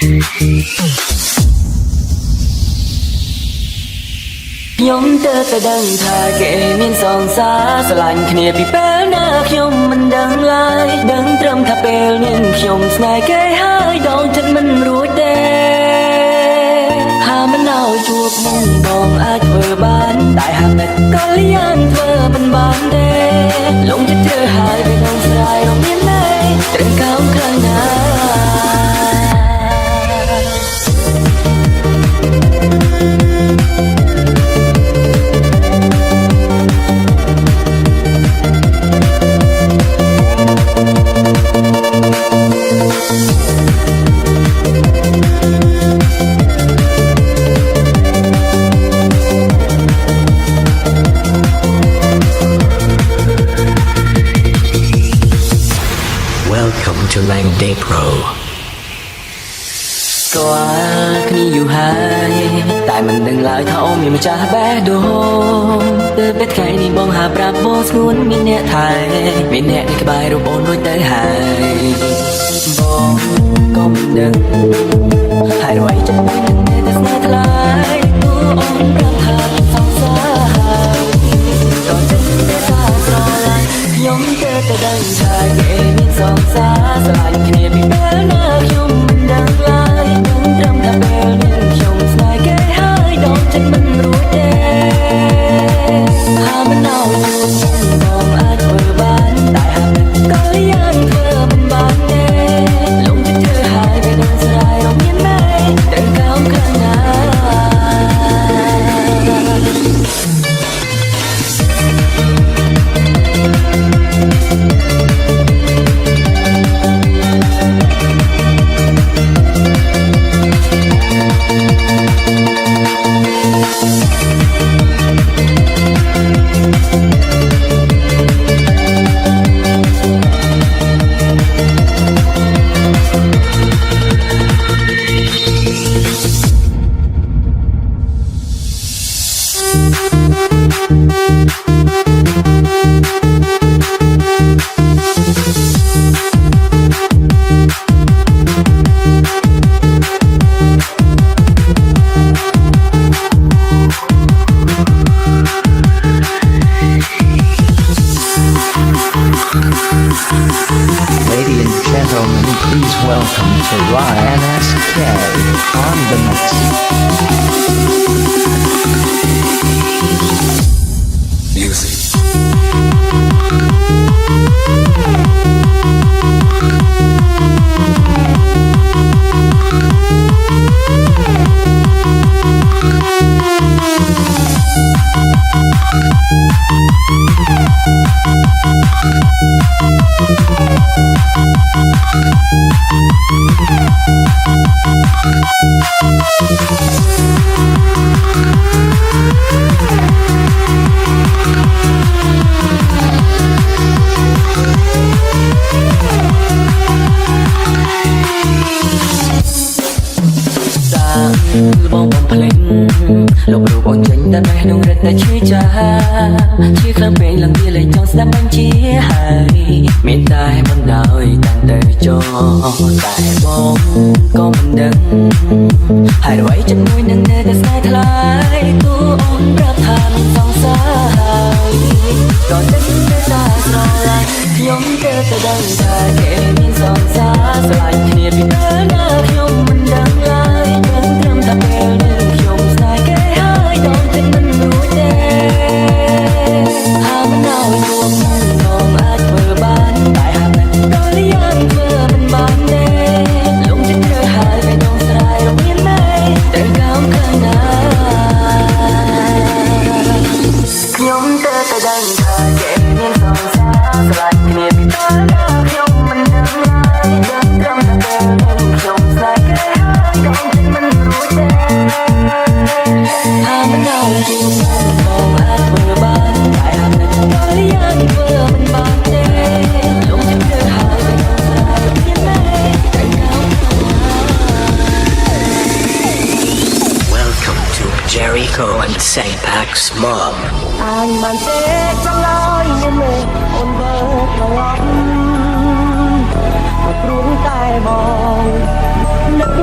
ខ្ញុំទៅដឹងថាគេមានសង្សារស្រឡាញ់គ្នាពីពេលណាខ្ញុំមិនដឹងឡើយដឹងត្រឹមថាពេលនេះខ្ញុំស្នេហ៍គេហើយដល់ចិត្តមិនរួចទេហាមិនឲ្យជួបមុំបងអាចធ្វើបានតែហាមិនក៏លៀងធ្វើមិនបានទេលងចិត្តធ្វើហើយពេលក្នុងស្រ័យរំមានណែត្រូវកោងខ្លាំងណាស់ Welcome to Langday Pro ស្គាល់គ្នាយូរហើយតែមិនដឹងឡើយថាអូនមានម្ចាស់បេះដូងទៅពេលថ្ងៃនេះបងហាប្រាប់បងស្ងួនមានអ្នកថែមានអ្នកនៅក្បែររូបអូនរួចទៅហើយបងក៏មិនដឹងហើយអ្វីចាំបាច់នឹងតែស្នេហ៍ថ្លៃតួអូនប្រាប់ថាសង្សារហើយក៏ចិត្តតែថាស្រឡាញ់ខ្ញុំទៅដឹងថាគេមានសង្សារស្រឡាញ់គ្នាពីពេលណាខ្ញុំមិនដឹងឡើយដឹងត្រឹមតែពេលនេះខ្ញុំស្នេហ៍គេហើយដល់ចិត្តមិនរួចទេហាមិនឲ្យបងអាចធ្វើបានតែហាមិនក៏យ៉ាងធ្វើមិនបានទេលងចិត្តធ្វើហើយពេលនឹងស្រ័យរំមានណែត្រូវកោងខ្លាំងណាស់ Ladies and gentlemen, please welcome to Ryan SK on the mix. Music. Bông bông phình lục lục bông chênh đã bay nung rệt đã chia cha chia khăn bên lần kia lấy cho sẽ bánh chia hai miền tai vẫn đợi tàn đời cho tại bông có mình đừng hai đôi chân môi nâng nê đã sai thay tu ôn rap than song xa còn đất để ta so lại nhóm kê ta đang ta kê miên song xa so lại kia bị đỡ na không mình đang lại vẫn trầm ta bèo nhưng không sai cái hai đón chân mình nuôi đê hà mình nào chuông không ai vừa bán tại hà mình có lý anh vừa mình bán đê lúc chân chơi hai về nhau sai đồng yên đây để cao khơi nào nhóm ta ta đang ta kê miên song xa so lại kia bị đỡ na không mình đang lại vẫn trầm ta bèo nhưng không sai cái hai đón chân mình nuôi đê hà mình nào chuông không ai vừa bán tại hà mình có lý anh vừa mình bán đê lúc chân chơi hai về nhau sai đồng yên đây để cao khơi nào Welcome to Jericho and St. Pack's Mom. anh bàn sẽ chẳng nói nên mình ôn vỡ đầu óc một rung tai mòn nức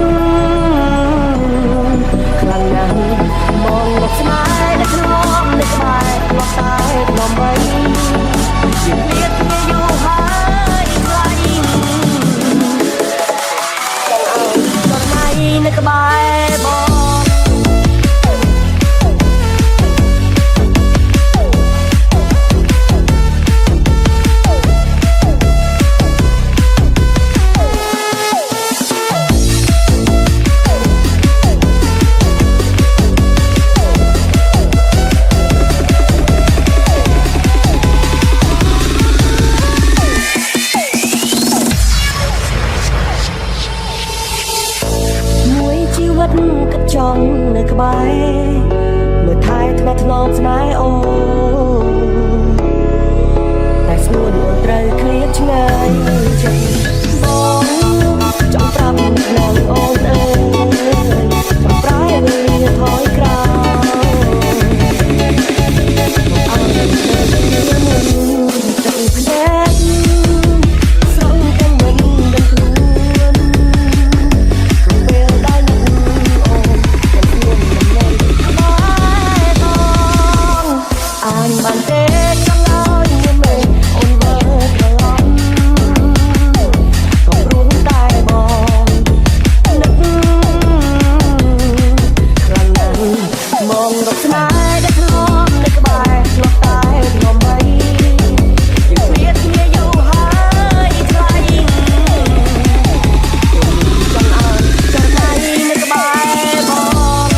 កស្រង់ទាំងមិនដឹងខ្លួនពេលដែលនឹកអូនតែខ្លួនមិននៅក្បែរបងអញបានទេចង់ឲ្យខ្ញុំមេអូនមើលត្រឡប់ក៏ព្រោះតែបងនឹកខ្លាំងណាស់មองរកស្នេហ៍ដែលធ្លាប់នៅក្បែរធ្លាប់តែធ្លាប់បីយើងព្រៀតគ្នាយូរហើយថ្លៃចង់អើចង់ដៃនៅក្បែរបង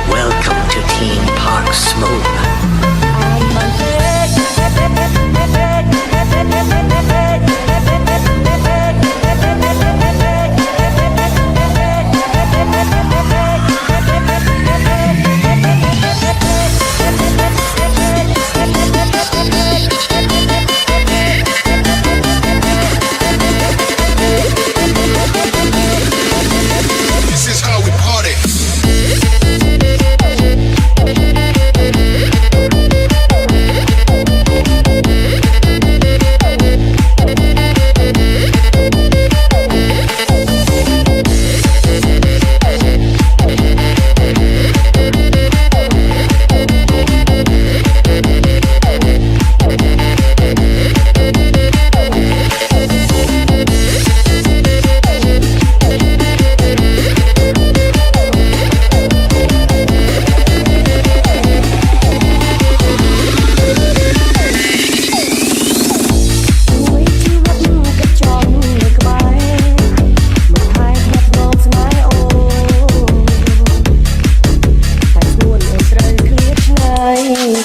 Welcome to Teen Park Smooth.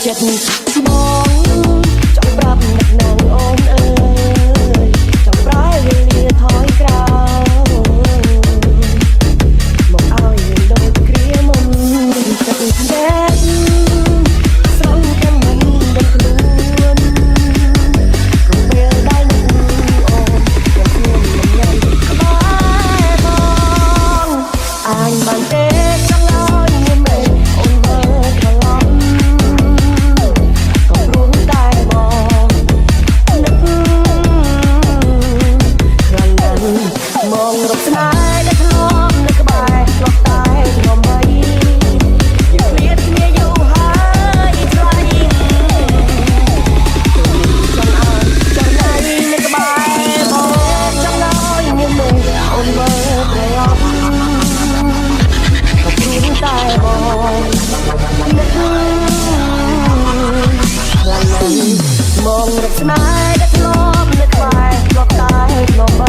ចិត្តបងចង់ប្រាប់នឹកណាងអូនអើយចង់ប្រែវេលាថយក្រោយមកឲ្យយើងដូចគ្រាមុនចិត្តតែស្រង់ទាំងមិនដឹងខ្លួនក៏ពេលដែលនឹកអូនยังខ្លួនមិនញ៉ៃក្បែរបងអញបានទេចង់ឲ្យខ្ញុំមេអូនមើលត្រឡប់มองรถสนายและทะลอมในกระบายหลอกตายทำไมยังเครียดเมียอยู่หายใครจังอ่านจังไหนในกระบายบอกจังน้อยเงี้ยมือเอาเบอร์ไปออกกับคุณตายบอกนึกหลังนั้นมองรถสนายและทะลอมในกระบายหลอกตายทำไม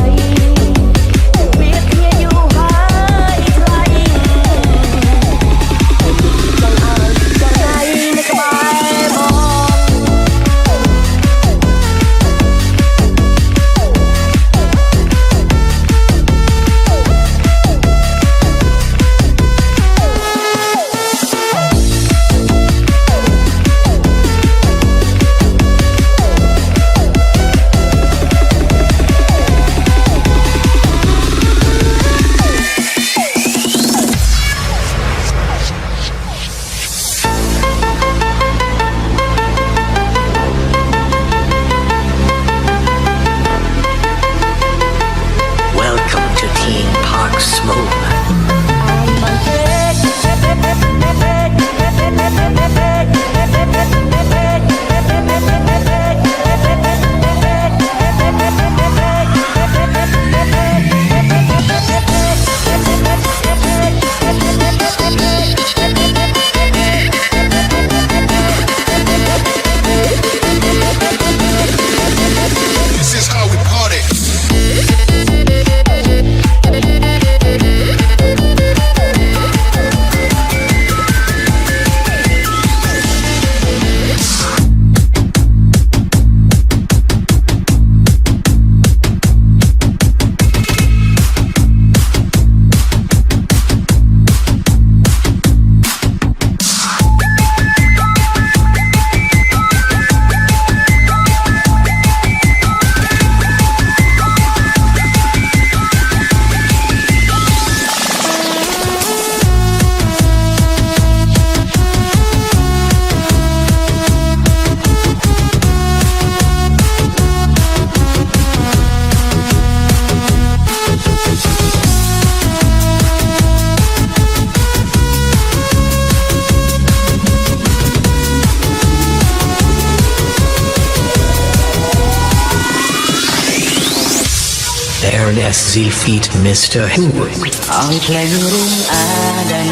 Aaron SZ feat Mr. Who ឲ្យភ្លេងរឿងអាដាន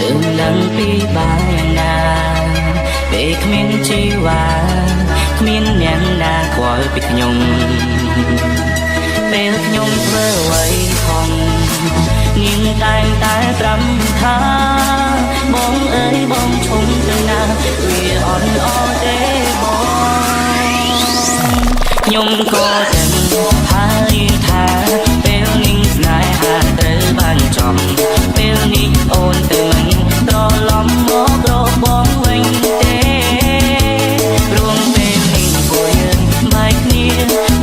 រឿងនឹងពីបាយណាពេលគ្មានជីវ៉ាគ្មានអ្នកណាខ្វល់ពីខ្ញុំពេលខ្ញុំធ្វើអ្វីខំនាងតែងតែត្រាំថាបងអើយបងឈុំទៅណាវាអន់អរទេបងខ្ញុំក៏ទាំងហើយថាពេលនេះស្នេហាត្រូវបានចំពេលនេះអូនទៅមិនត្រឡប់មករកបងវិញទេព្រមពេលនេះពួកយើងបែកគ្នា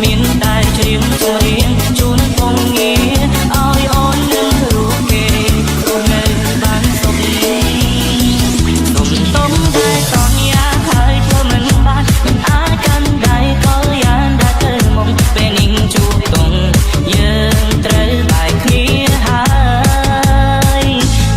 មានតែច្រៀងចម្រៀងជូនបងងារឲ្យអូននឹងរូបគេអូននៅបានសុខទុំទុំតែសន្យាហើយធ្វើមិនបានមិនអាចកាន់ដៃក៏យ៉ាងដែលទៅមកពេលនេះជួបតុងយើងត្រូវបែកគ្នាហើយ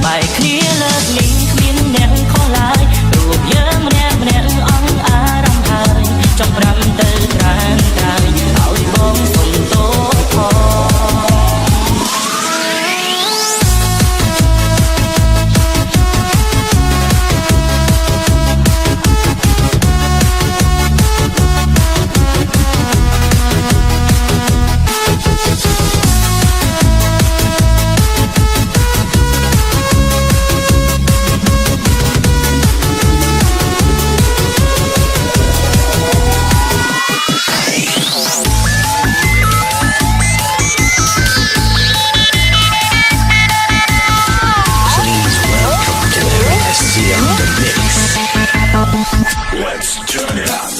បែកគ្នាលើកនេះគ្មានអ្នកខុសឡើយរូបយើងម្នាក់ម្នាក់អស់អារម្មណ៍ហើយចង់ប្រាំទៅត្រានត្រៃឲ្យបងសុំទោសផង Please welcome to Aaron SZ on the mix. Let's turn it up.